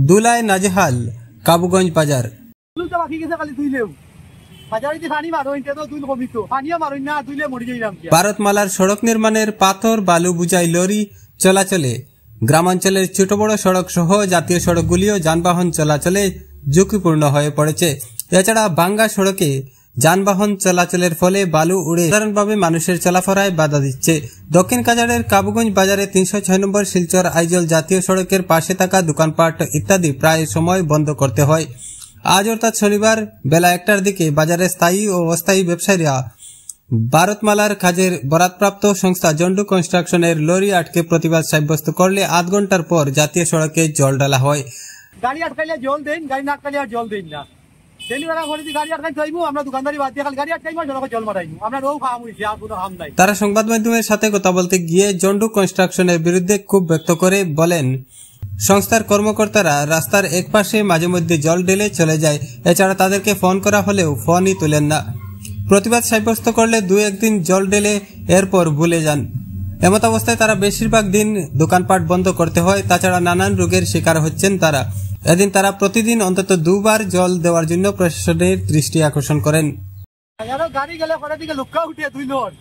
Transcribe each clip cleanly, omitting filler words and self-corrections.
দুলায় নাজেহাল কাবুগঞ্জ বাজার। ভারতমালার সড়ক নির্মাণের পাথর বালু বুঝাই লরি চলাচলে গ্রামাঞ্চলের ছোট বড় সড়ক সহ জাতীয় সড়কগুলিও যানবাহন চলাচলে ঝুঁকিপূর্ণ হয়ে পড়েছে। এছাড়া ভাঙ্গা সড়কে যানবাহন চলাচলের ফলে বালু উড়ে সাধারণভাবে মানুষের চলাফেরায় বাধা দিচ্ছে। দক্ষিণ কাছাড়ের কাবুগঞ্জ বাজারে ৩০৬ নম্বর শিলচর আইজল জাতীয় সড়কের পাশে থাকা দোকানপাট ইত্যাদি প্রায় সময় বন্ধ করতে হয়। আজ অর্থাৎ শনিবার বেলা ১টার দিকে বাজারে স্থায়ী ও অস্থায়ী ব্যবসায়ীরা ভারতমালার কাজের বরাতপ্রাপ্ত সংস্থা জন্ডু কনস্ট্রাকশনের লরি আটকে প্রতিবাদ সাব্যস্ত করলে আধ ঘন্টার পর জাতীয় সড়কে জল ঢালা হয়। গাড়ি আটকাইলে জল দেন, গাড়ি না আটকাইলে আর জল দেন না। তারা সংবাদ মাধ্যমের সাথে কথা বলতে গিয়ে জন্ডু কনস্ট্রাকশনের বিরুদ্ধে ক্ষোভ ব্যক্ত করে বলেন, সংস্থার কর্মকর্তারা রাস্তার একপাশে মাঝে মধ্যে জল ঢেলে চলে যায়। এছাড়া তাদেরকে ফোন করা হলেও ফোনই তুলেন না। প্রতিবাদ সাব্যস্ত করলে দু একদিন জল ঢেলে এরপর ভুলে যান। এমত অবস্থায় তারা বেশিরভাগ দিন দোকানপাট বন্ধ করতে হয়। তাছাড়া নানান রোগের শিকার হচ্ছেন তারা। এদিন তারা প্রতিদিন অন্তত দুবার জল দেওয়ার জন্য প্রশাসনের দৃষ্টি আকর্ষণ করেন। গাড়ি গেলে দিকে লুকা উঠে দুই লোড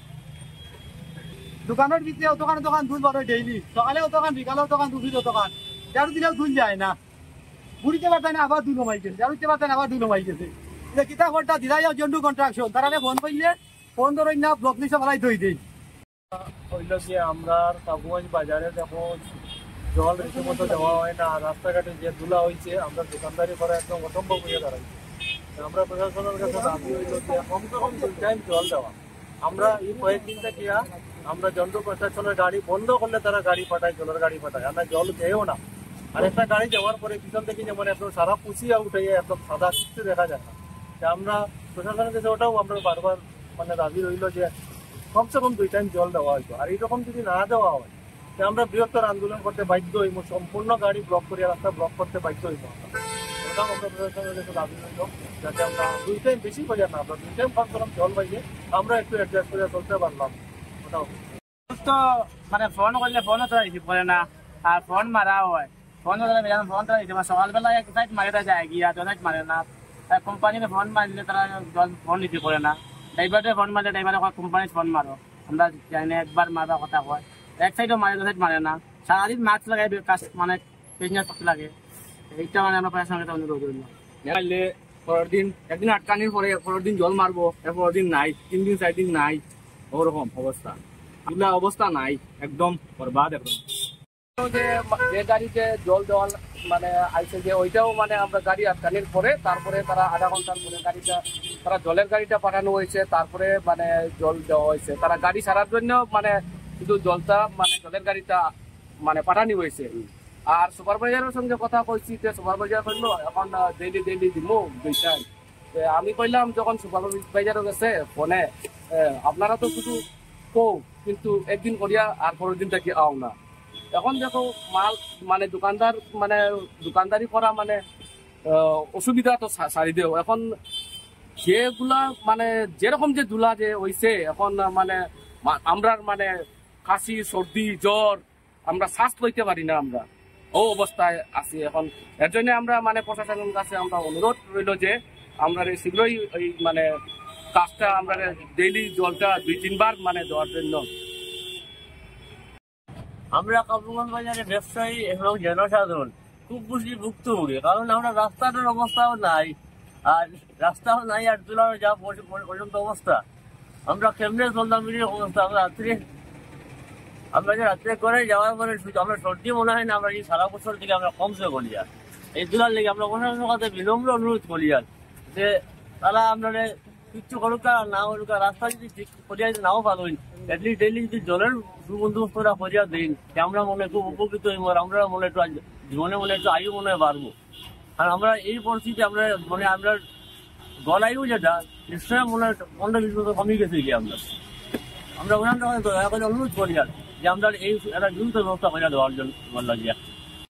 দোকানের ভিতরে দোকান দুই বার ডেইলি, সকালেও দোকান বিকালেও দোকান দুপুরেও দোকান, যারু দিলেও দুই যায় না। বুড়িতে পারতেন আবার দুই নমাই গেছে, যারুতে পারতেন আবার দুই নমাই গেছে। কিতা ঘন্টা দিলাই জন্ডু কন্ট্রাকশন তারা ফোন করলে ফোন ধরেন না, ব্লক লিস্টে ফেলাই ধুই দিই। হইল কি আমরা কাবুগঞ্জ বাজারে দেখো জল রীতিমতো দেওয়া হয় না। রাস্তাঘাটে যে ধুলা হয়েছে আমরা দোকানদারি করা একদম অসম্ভব হয়ে দাঁড়াইছে। আমরা প্রশাসনের কাছে দাবি হইল যে কমসে কম 2 টাইম জল দেওয়া। আমরা এই কয়েকদিন থেকে আমরা জন্ডু কনস্ট্রাকশনের গাড়ি বন্ধ করলে তারা গাড়ি পাঠায়, জলের গাড়ি পাঠায়, আমরা জল দেও না। আর একটা গাড়ি যাওয়ার পরে পিছন থেকে যেমন একদম সারা পুষিয়া উঠে একদম সাদা কিছু দেখা যায় না। আমরা প্রশাসনের কাছে ওটাও আমরা বারবার দাবি রইল যে কমসে কম 2 টাইম জল দেওয়া হইতো। আর এইরকম যদি না দেওয়া হয় আমরা বৃহত্তর আন্দোলন করতে বাধ্য হইব, সম্পূর্ণ গাড়ি ব্লক করে রাস্তা ব্লক করতে বাধ্য হইব। ওটাও আমরা প্রশাসনের কাছে দাবি রইল যাতে আমরা 2 টাইম বেশি করে না, আমরা 2 টাইম কমসে কম জল পাইলে আমরা একটু অ্যাডজাস্ট করে চলতে পারলাম। ওটাও ফোন করলে ফোনও তো রিসিভ করে না, আর ফোন মারা হয় ফোন ফোনটা সকালবেলা এক সাইড মারে যায় গিয়া, দু সাইড মারে না। কোম্পানিতে ফোন মারলে তারা ফোন রিসিভ করে না। ড্রাইভারে ফোন মারলে ড্রাইভারে কোম্পানির ফোন মারো, আমরা জানি একবার মারা কথা হয়, এক সাইডও মারে দু সাইড মারে না। সারাদিন মাস্ক লাগাই কাজ বিজনেস করতে লাগে। এইটা আমরা প্রশাসনের কাছে অনুরোধ করি। পরের দিন একদিন আটকানির পরে পরের দিন জল মারবো, পরের দিন নাই, 3 দিন 4 দিন নাই, ওরকম অবস্থা। এগুলা অবস্থা নাই, একদম বরবাদ। একদম যে গাড়িতে জল দেওয়া আইসে যে ওইটাও আমরা গাড়ি আটকানির পরে তারপরে তারা আধা ঘন্টার পরে গাড়িটা তারা জলের গাড়িটা পাঠানো হয়েছে, তারপরে জল দেওয়া হয়েছে। তারা গাড়ি ছাড়ার জন্য শুধু জলটা জলের গাড়িটা পাঠানি হয়েছে। আর সুপারভাইজারের সঙ্গে কথা কইছি, সুপারভাইজার করলো এখন ডেইলি দিব 2 টাইম। আমি কইলাম যখন সুপারভাইজারও গেছে ফোনে, আপনারা তো শুধু কও কিন্তু একদিন করিয়া আর পরের দিনটা কি আও না। এখন দেখো মাল দোকানদারি করা অসুবিধা তো সারি দেও। এখন যেগুলা যেরকম যে ধুলা যে হইছে এখন আমরা কাশি সর্দি জ্বর আমরা শ্বাস লইতে পারি না, আমরা ও অবস্থায় আছি এখন। এর জন্য আমরা প্রশাসনের কাছে আমরা অনুরোধ রইল যে আমরা শীঘ্রই ওই কাজটা আমরা ডেইলি জলটা 2-3 বার দেওয়ার জন্য। আমরা কাবুগঞ্জ বাজারে ব্যবসায়ী এবং জনসাধারণ খুব বেশি ভুক্তভোগী, কারণ আমরা রাস্তাটার অবস্থাও নাই, আর রাস্তাও নাই, আর তোলার যা পর্যন্ত অবস্থা আমরা কেমনে চলতাম অবস্থা। আমরা যে রাত্রে করে যাওয়ার পরে আমরা সর্দি মনে হয় না, আমরা এই সারা বছর থেকে আমরা কমছে করি। আর এই তোলার লেগে আমরা প্রশাসনের কাছে বিলম্ব অনুরোধ করি আর যে তারা আমরা কিচ্ছু করুক আর না করুক, রাস্তা যদি ঠিক করিয়া নাও পাবেন এটলিস্ট ডেইলি যদি জলের সুবন্দোবস্তটা করিয়া দিন, আমরা মনে খুব উপকৃত হইব। আর আমরা মনে একটু জীবনে একটু আয়ু মনে বাড়বো। আর আমরা এই পরিস্থিতি আমরা আমরা গলায়ু যেটা নিশ্চয় 15-20 বছর কমে গেছে কি আমরা ওখান থেকে দয়া করে অনুরোধ করি আর যে আমরা এই একটা দ্রুত ব্যবস্থা করে দেওয়ার জন্য বললাম।